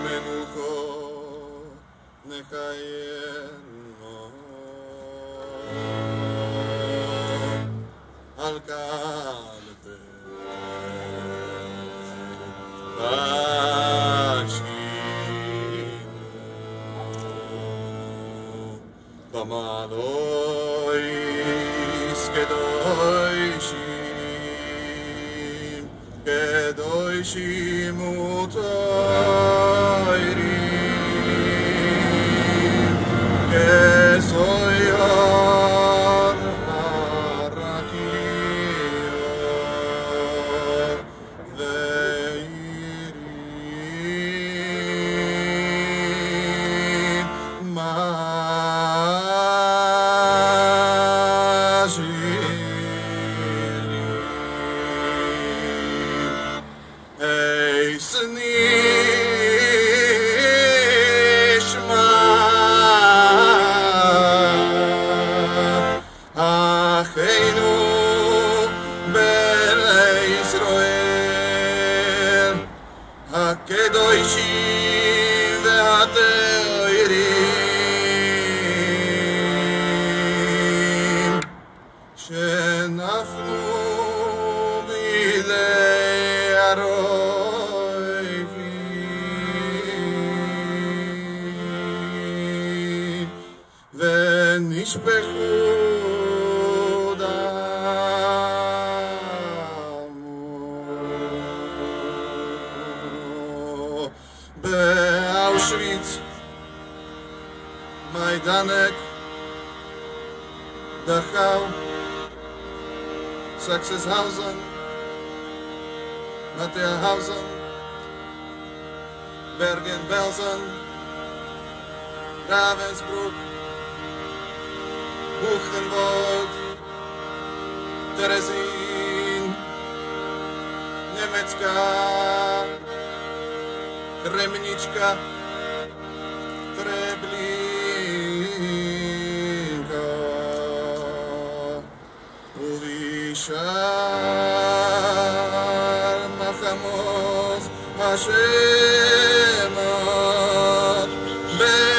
Menucho, nechaj jedno alcalde bacino bamalois kedoishim utoirim kesoyor harakio veirim הקדושים והטהורים שנפלו בידי הרועים ונשפכו באושוויץ, מיידנק, דכאו, סקססהאוזן, מטהאוזן, ברגן-בלזן, ravensbrück, Buchenwald, Terezin, Nemecka, Kremnička, Treblinka, Uvishar, Machamos, Hashemot, Beroiko,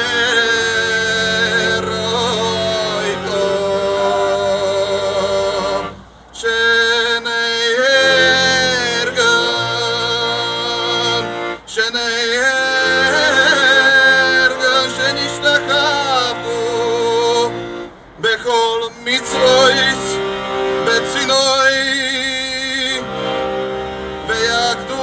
Sheneergan, בכל מצרויס בצינויים ויעקדו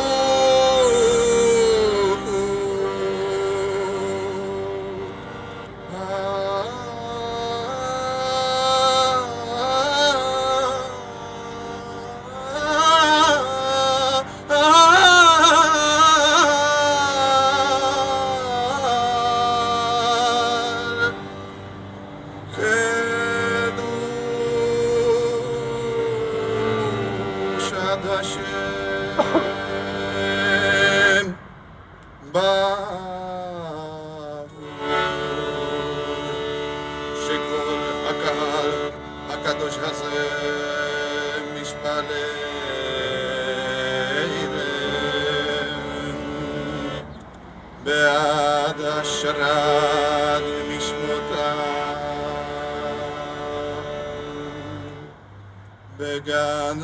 השם ברוך שכל הקהל הקדוש הזה משפלל בעד השרת משמותם בגן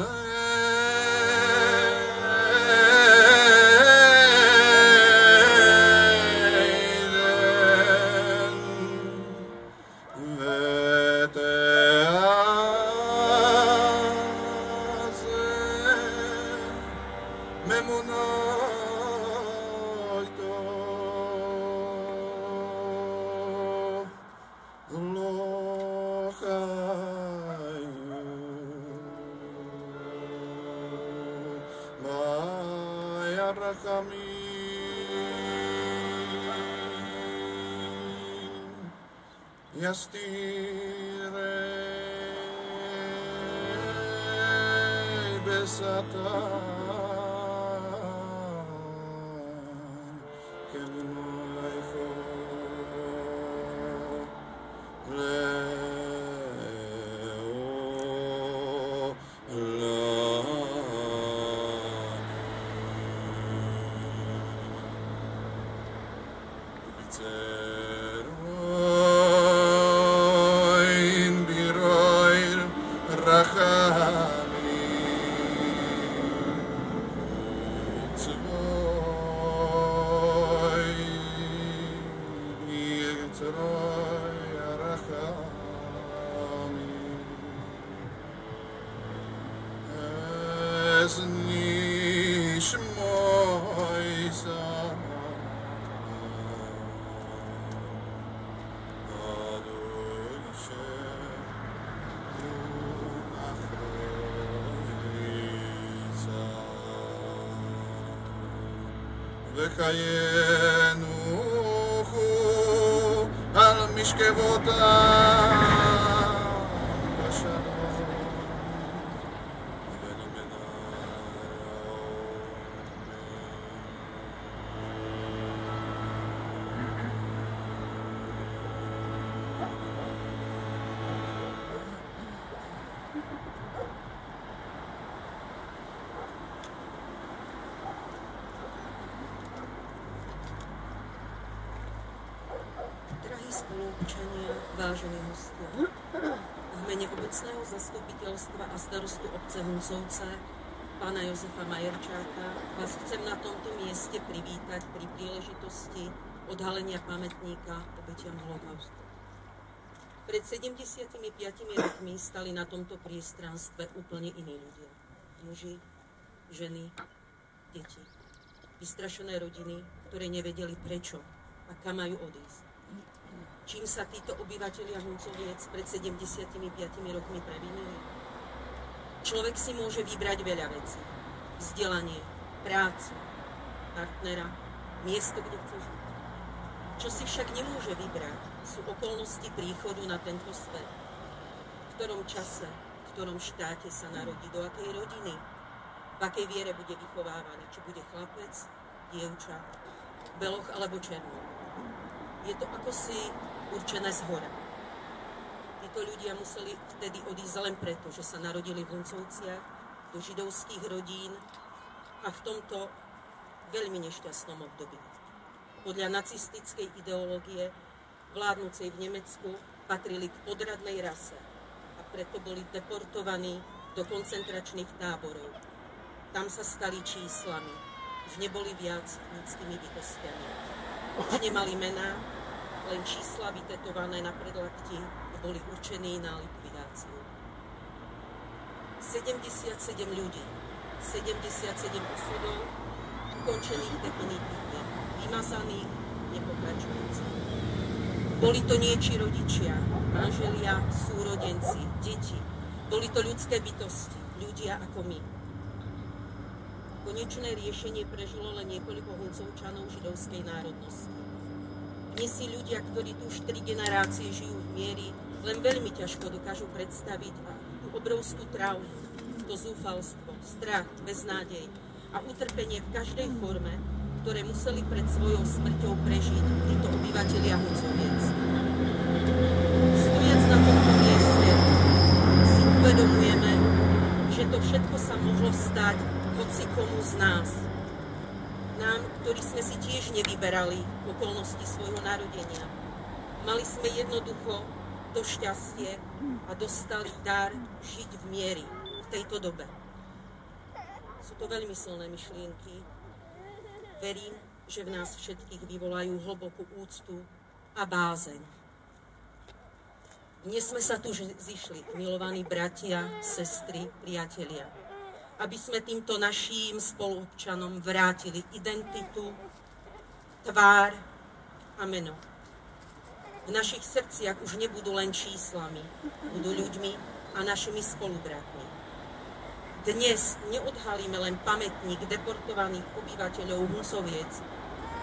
יסתירי בשטן כמולכו לעולם zníš môj zám. Radujte na chvojca. Vechajenu al miške voda. Drahí spoluobčania, vážení hostia, v mene obecného zastupiteľstva a starostu obce Huncovce, pána Jozefa Majerčáka, vás chcem na tomto mieste privítať pri príležitosti odhalenia pamätníka obetiam holokaustu. Pred 75 rokmi stali na tomto priestranstve úplne iní ľudia. Muži, ženy, deti. Vystrašené rodiny, ktoré nevedeli prečo a kam majú odísť. Čím sa títo obyvatelia Huncoviec pred 75 rokmi previnili? Človek si môže vybrať veľa vecí. Vzdelanie, prácu, partnera, miesto, kde chce žiť. Čo si však nemôže vybrať, sú okolnosti príchodu na tento svet. V ktorom čase, v ktorom štáte sa narodí, do akej rodiny, v akej viere bude vychovávaný, či bude chlapec, dievča, beloch alebo černoch. Je to ako si určené zhora. Títo ľudia museli vtedy odísť len preto, že sa narodili v Huncovciach, do židovských rodín a v tomto veľmi nešťastnom období. Podľa nacistickej ideológie vládnúcej v Nemecku patrili k podradnej rase a preto boli deportovaní do koncentračných táborov. Tam sa stali číslami, už neboli viac ľudskými bytostiami. Už nemali mená, len čísla vytetované na predlakti a boli určení na likvidáciu. 77 ľudí, 77 osudov, ukončených definitívne, vymazaných, nepokračujúcich. Boli to niečí rodičia, manželia, súrodenci, deti. Boli to ľudské bytosti, ľudia ako my. Konečné riešenie prežilo len niekoľko Huncovčanov židovskej národnosti. Dnes si ľudia, ktorí tu už 3 generácie žijú v miery, len veľmi ťažko dokážu predstaviť tú obrovskú traumu, to zúfalstvo, strach, beznádej a utrpenie v každej forme, ktoré museli pred svojou smrťou prežiť títo obyvatelia Huncoviec. Stojac na tomto mieste si uvedomujeme, že to všetko sa mohlo stať hocikomu z nás. Nám, ktorí sme si tiež nevyberali okolnosti svojho narodenia. Mali sme jednoducho to šťastie a dostali dar žiť v miery v tejto dobe. Sú to veľmi silné myšlienky. Verím, že v nás všetkých vyvolajú hlbokú úctu a bázeň. Dnes sme sa tu zišli, milovaní bratia, sestry, priatelia, aby sme týmto naším spoluobčanom vrátili identitu, tvár a meno. V našich srdciach už nebudú len číslami, budú ľuďmi a našimi spolubratmi. Dnes neodhalíme len pamätník deportovaných obyvateľov Huncoviec,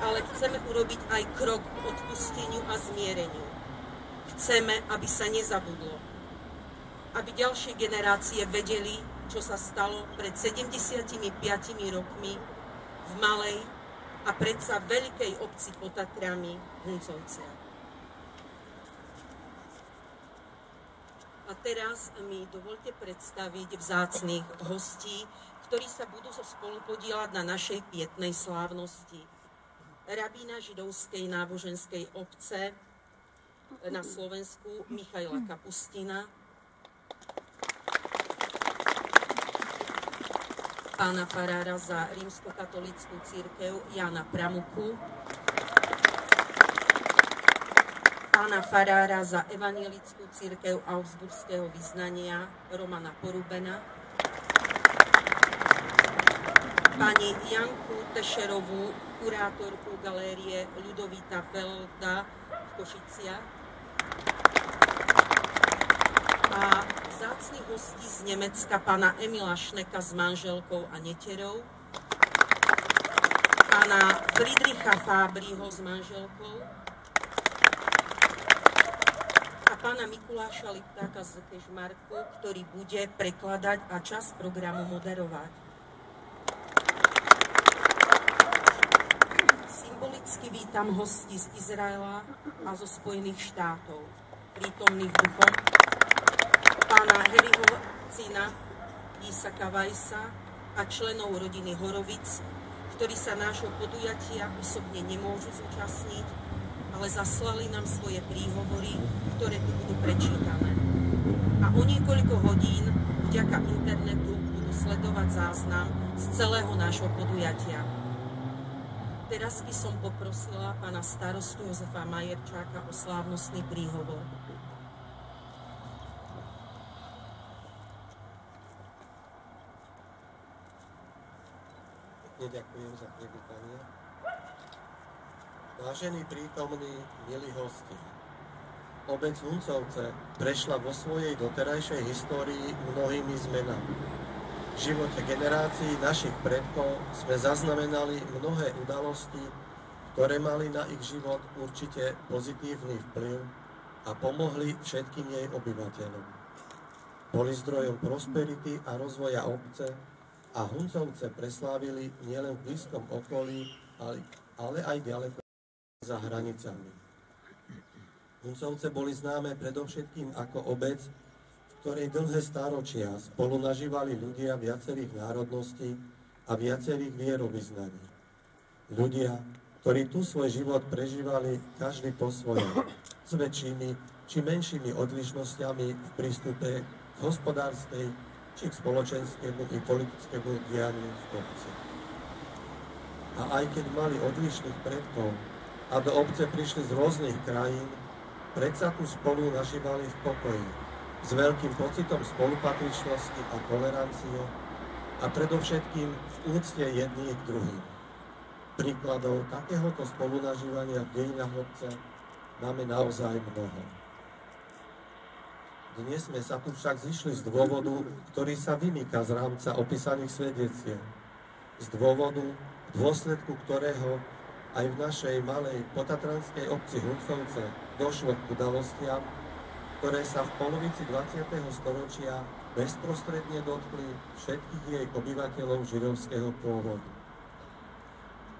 ale chceme urobiť aj krok k odpusteniu a zmiereniu. Chceme, aby sa nezabudlo, aby ďalšie generácie vedeli, čo sa stalo pred 75 rokmi v malej a predsa veľkej obci pod Tatrami Huncovciach. A teraz mi dovolte predstaviť vzácnych hostí, ktorí sa budú spolupodieľať na našej pietnej slávnosti. Rabína židovskej náboženskej obce na Slovensku Michaila Kapustina, pána farára za rímskokatolícku cirkev Jána Pramuku, pána farára za evanjelickú cirkev Augsburského vyznania Romana Porubena, pani Janku Tešerovú, kurátorku galérie Ľudovíta Felda v Košiciach a vzácnych hostí z Nemecka pána Emila Šneka s manželkou a neterou, pána Friedricha Fábriho s manželkou a pána Mikuláša Liptáka z Kežmarku, ktorý bude prekladať a časť programu moderovať. Symbolicky vítam hostí z Izraela a zo Spojených štátov, prítomných duchom, pána Harryho Cina, Isaka Vajsa a členov rodiny Horovic, ktorí sa nášho podujatia osobne nemôžu zúčastniť, ale zaslali nám svoje príhovory, ktoré tu budú prečítané. A o niekoľko hodín vďaka internetu budú sledovať záznam z celého nášho podujatia. Teraz by som poprosila pána starostu Jozefa Majerčáka o slávnostný príhovor. Ďakujem za privítanie. Vážení prítomní, milí hosti, obec Huncovce prešla vo svojej doterajšej histórii mnohými zmenami. V živote generácií našich predkov sme zaznamenali mnohé udalosti, ktoré mali na ich život určite pozitívny vplyv a pomohli všetkým jej obyvateľom. Boli zdrojom prosperity a rozvoja obce, a Huncovce preslávili nielen v blízkom okolí, ale aj ďaleko za hranicami. Huncovce boli známe predovšetkým ako obec, v ktorej dlhé stáročia spolu nažívali ľudia viacerých národností a viacerých vierovyznaní. Ľudia, ktorí tu svoj život prežívali každý po svojom, s väčšími či menšími odlišnosťami v prístupe k hospodárskej či k spoločenskému i politickému dianiu v obci. A aj keď mali odlišných predkov a do obce prišli z rôznych krajín, predsa tu spolu nažívali v pokoji, s veľkým pocitom spolupatričnosti a tolerancie a predovšetkým v úcte jedných k druhým. Príkladov takéhoto spolunažívania v dejinách obce máme naozaj mnoho. Dnes sme sa tu však zišli z dôvodu, ktorý sa vymýka z rámca opísaných svedectiev. Z dôvodu, v dôsledku ktorého aj v našej malej potatranskej obci Huncovce došlo k udalostiam, ktoré sa v polovici 20. storočia bezprostredne dotkli všetkých jej obyvateľov židovského pôvodu.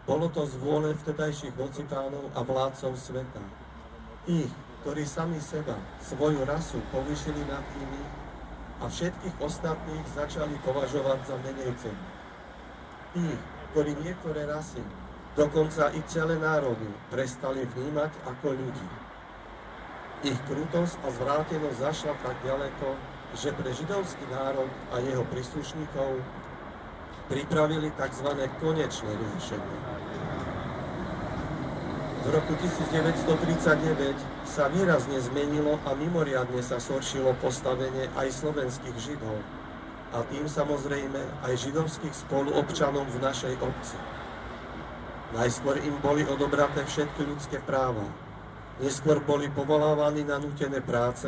Bolo to z vôle vtedajších mocipánov a vládcov sveta. Tých, ktorí sami seba, svoju rasu povýšili nad iných a všetkých ostatných začali považovať za menej cenných. Tých, ktorí niektoré rasy, dokonca i celé národy, prestali vnímať ako ľudí. Ich krutosť a zvrátenosť zašla tak ďaleko, že pre židovský národ a jeho príslušníkov pripravili tzv. Konečné riešenie. V roku 1939 sa výrazne zmenilo a mimoriadne sa zhoršilo postavenie aj slovenských Židov a tým samozrejme aj židovských spoluobčanov v našej obci. Najskôr im boli odobraté všetky ľudské práva, neskôr boli povolávaní na nútené práce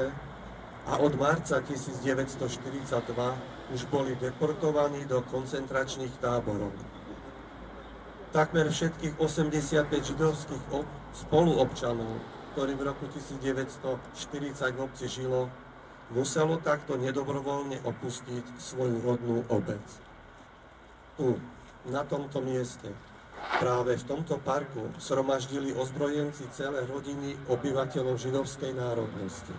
a od marca 1942 už boli deportovaní do koncentračných táborov. Takmer všetkých 85 židovských spoluobčanov, ktorí v roku 1940 v obci žilo, muselo takto nedobrovoľne opustiť svoju rodnú obec. Tu, na tomto mieste, práve v tomto parku zhromaždili ozbrojenci celé rodiny obyvateľov židovskej národnosti.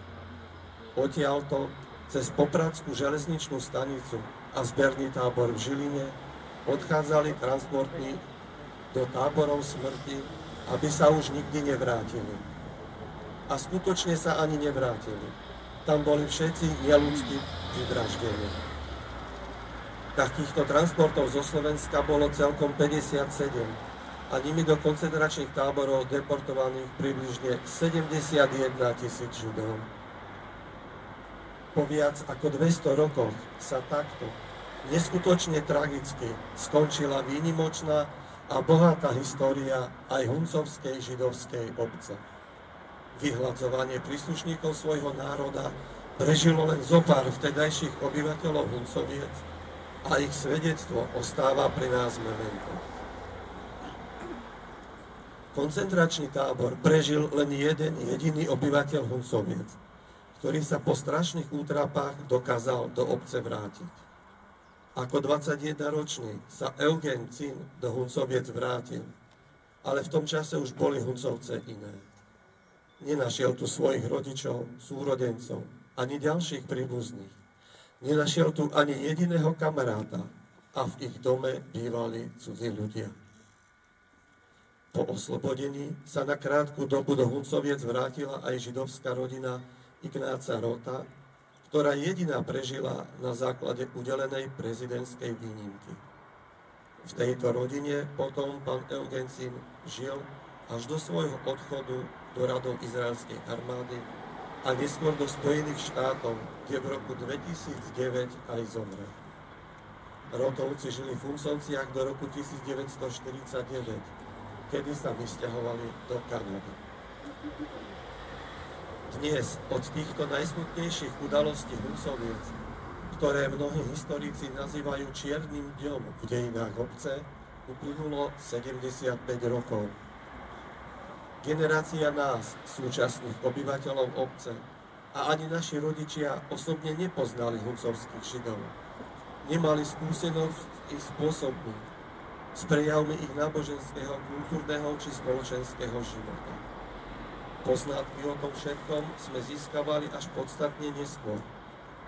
Odtiaľto cez Popradskú železničnú stanicu a zberný tábor v Žiline odchádzali transportní do táborov smrti, aby sa už nikdy nevrátili. A skutočne sa ani nevrátili. Tam boli všetci neľudsky vyvraždení. Takýchto transportov zo Slovenska bolo celkom 57 a nimi do koncentračných táborov deportovaných približne 71 000 Židov. Po viac ako 200 rokoch sa takto Neskutočne tragicky skončila výnimočná a bohatá história aj huncovskej židovskej obce. Vyhľadzovanie príslušníkov svojho národa prežilo len zopár vtedajších obyvateľov Huncoviec a ich svedectvo ostáva pri nás mementom. Koncentračný tábor prežil len jeden jediný obyvateľ Huncoviec, ktorý sa po strašných útrapách dokázal do obce vrátiť. Ako 21-ročný sa Eugen Cin do Huncoviec vrátil, ale v tom čase už boli Huncovce iné. Nenašiel tu svojich rodičov, súrodencov, ani ďalších príbuzných. Nenašiel tu ani jediného kamaráta a v ich dome bývali cudzí ľudia. Po oslobodení sa na krátku dobu do Huncoviec vrátila aj židovská rodina Ignáca Rota, ktorá jediná prežila na základe udelenej prezidentskej výnimky. V tejto rodine potom pán Eugen Cin žil až do svojho odchodu do radov izraelskej armády a neskôr do Spojených štátov, kde v roku 2009 aj zomrel. Rotovci žili v Huncovciach do roku 1949, kedy sa vysťahovali do Kanady. Dnes od týchto najsmutnejších udalostí Huncoviec, ktoré mnohí historici nazývajú čiernym dňom v dejinách obce, uplynulo 75 rokov. Generácia nás, súčasných obyvateľov obce, a ani naši rodičia osobne nepoznali huncovských Židov. Nemali skúsenosť ich spôsobných s prejavmi ich náboženského, kultúrneho či spoločenského života. Poznatky o tom všetkom sme získavali až podstatne neskôr,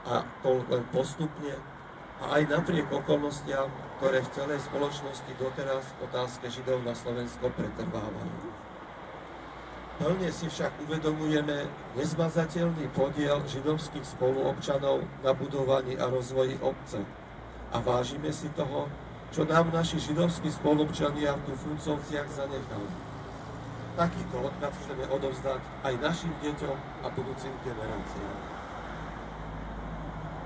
a to len postupne a aj napriek okolnostiam, ktoré v celej spoločnosti doteraz v otázke Židov na Slovensko pretrvávajú. Plne si však uvedomujeme nezmazateľný podiel židovských spoluobčanov na budovaní a rozvoji obce a vážime si toho, čo nám naši židovskí spoluobčania tu v Huncovciach zanechali. Takýto odkaz chceme odovzdať aj našim deťom a budúcim generáciám.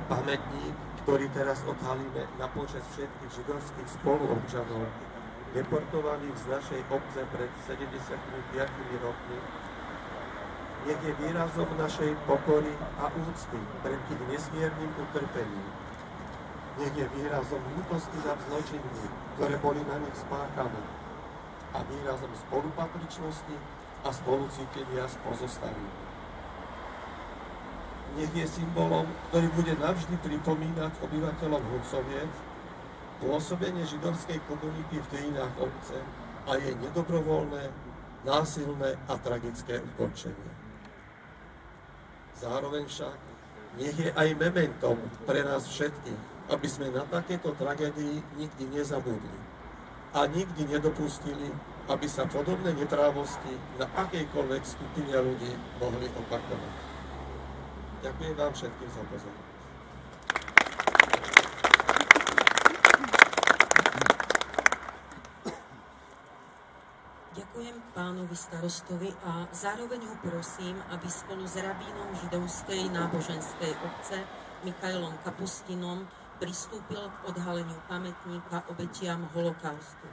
Pamätník, ktorý teraz odhalíme na počesť všetkých židovských spoluobčanov, deportovaných z našej obce pred 75 rokmi, nech je výrazom našej pokory a úcty pred ich nesmiernym utrpením. Nech je výrazom ľútosti nad zločinmi, ktoré boli na nich spáchané, a výrazom spolupatričnosti a spolucítenia s pozostalými. Nech je symbolom, ktorý bude navždy pripomínať obyvateľom Huncoviec pôsobenie židovskej komunity v dejinách obce a jej nedobrovoľné, násilné a tragické ukončenie. Zároveň však nech je aj mementom pre nás všetkých, aby sme na takéto tragédii nikdy nezabudli a nikdy nedopustili, aby sa podobné neprávosti na akejkoľvek skupine ľudí mohli opakovať. Ďakujem vám všetkým za pozornosť. Ďakujem pánovi starostovi a zároveň ho prosím, aby spolu s rabínom židovskej náboženskej obce Michailom Kapustinom pristúpil k odhaleniu pamätníka obetiam holokaustu.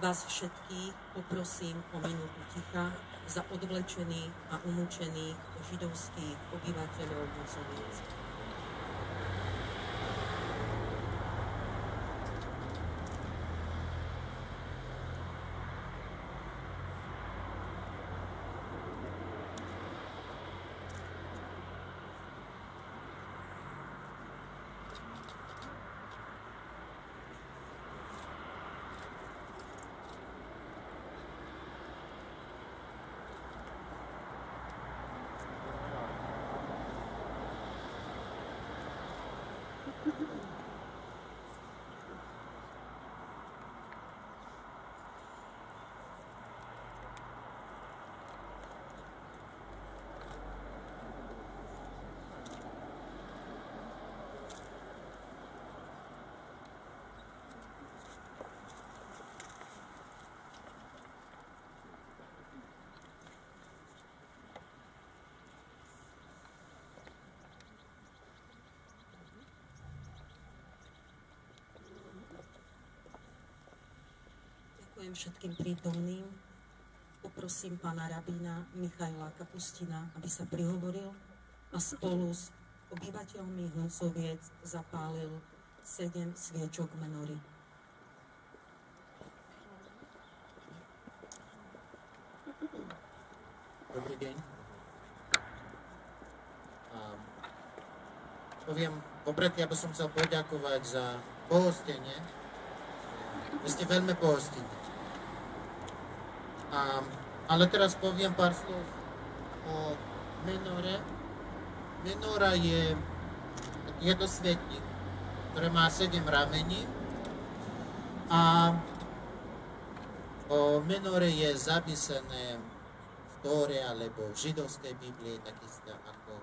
Vás všetkých poprosím o minútu ticha za odvlečených a umúčených židovských obyvateľov Huncoviec. Ďakujem všetkým prítomným. Poprosím pána rabína Michaila Kapustina, aby sa prihovoril a spolu s obyvateľmi Huncoviec zapálil 7 sviečok menory. Dobrý deň. Poviem, popred ja by som chcel poďakovať za pohostenie. Vy ste veľmi pohostinní. Ale teraz poviem pár slov o menore. Menora je to svetník, ktorý má 7 ramení. A o menore je zapísané v Tóre alebo v židovskej Biblii, takisto ako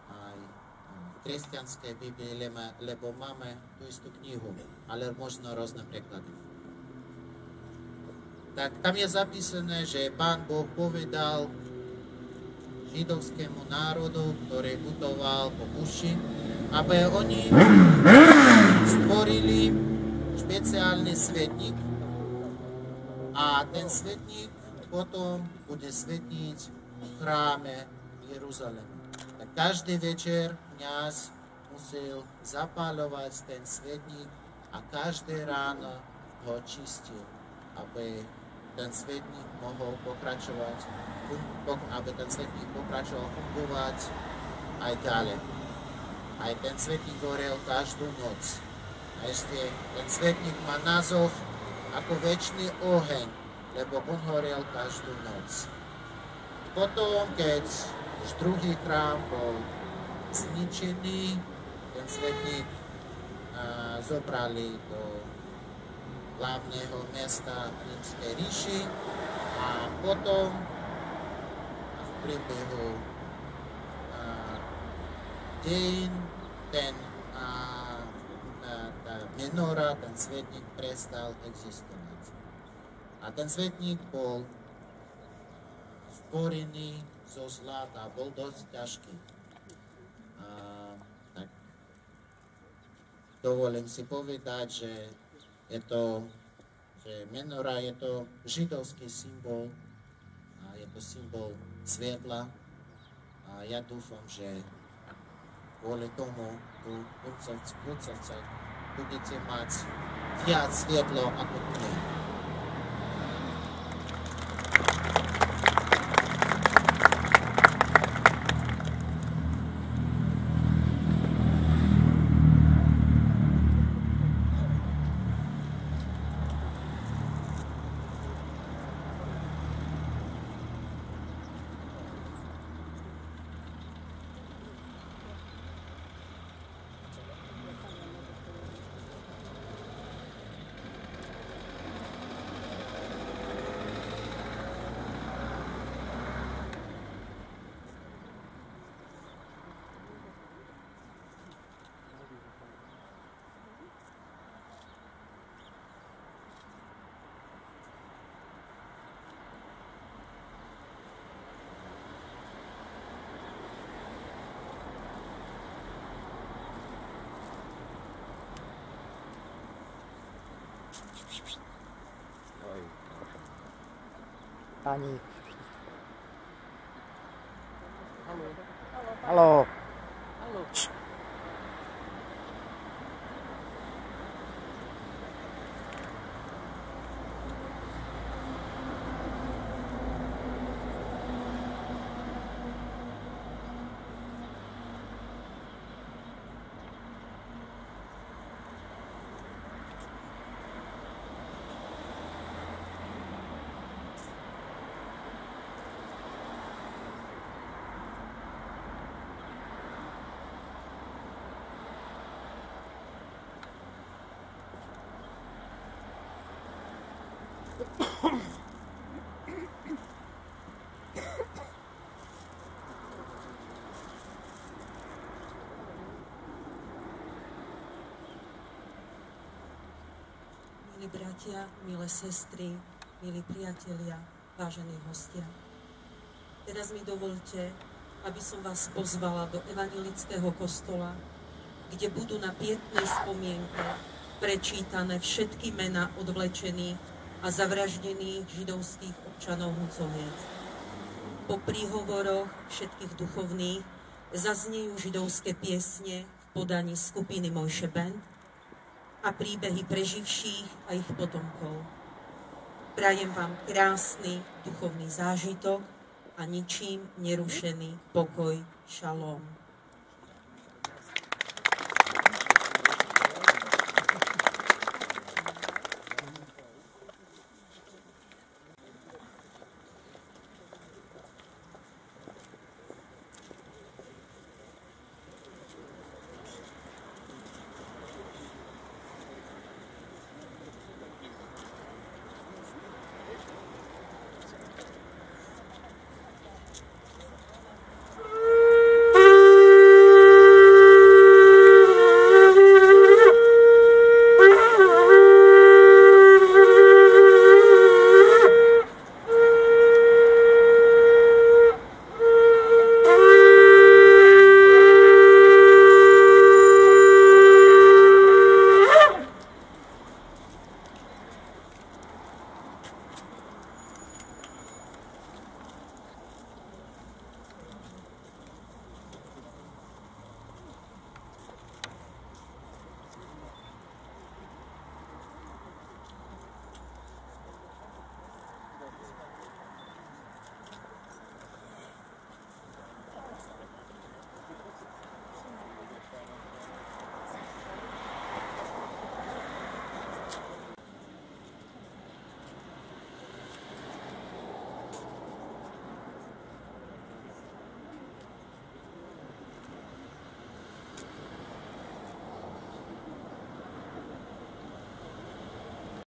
aj v kresťanskej Biblii, lebo máme tú istú knihu, ale možno rôzne preklady. Tak tam je zapísané, že Pán Boh povedal židovskému národu, ktorý putoval po púšti, aby oni stvorili špeciálny svetník a ten svetník potom bude svetniť v chráme Jeruzalema. Tak každý večer kňaz musel zapáľovať ten svetník a každé ráno ho čistil, aby ten svetník mohol pokračovať, aby ten svetník pokračoval fungovať aj ďalej. Aj ten svetník gorel každú noc. A ešte ten svetník má názov ako večný oheň, lebo on horel každú noc. Potom, keď už druhý chrám bol zničený, ten svetník zobrali do hlavného mesta Rímskej ríši a potom v priebehu dejín tá menora, ten svetník prestal existovať. A ten svetník bol stvorený zo zlata, bol dosť ťažký. Tak dovolím si povedať, že menora je to židovský symbol a je to symbol svetla a ja dúfam, že kvôli tomu tu Huncovce budete mať viac svetlo ako my. Pani. Halo. Halo. Milí bratia, milé sestry, milí priatelia, vážení hostia. Teraz mi dovolte, aby som vás pozvala do evanjelického kostola, kde budú na pietnej spomienke prečítané všetky mená odvlečených a zavraždených židovských občanov Huncoviec. Po príhovoroch všetkých duchovných zaznejú židovské piesne v podaní skupiny Mojše Band a príbehy preživších a ich potomkov. Prajem vám krásny duchovný zážitok a ničím nerušený pokoj. Šalom.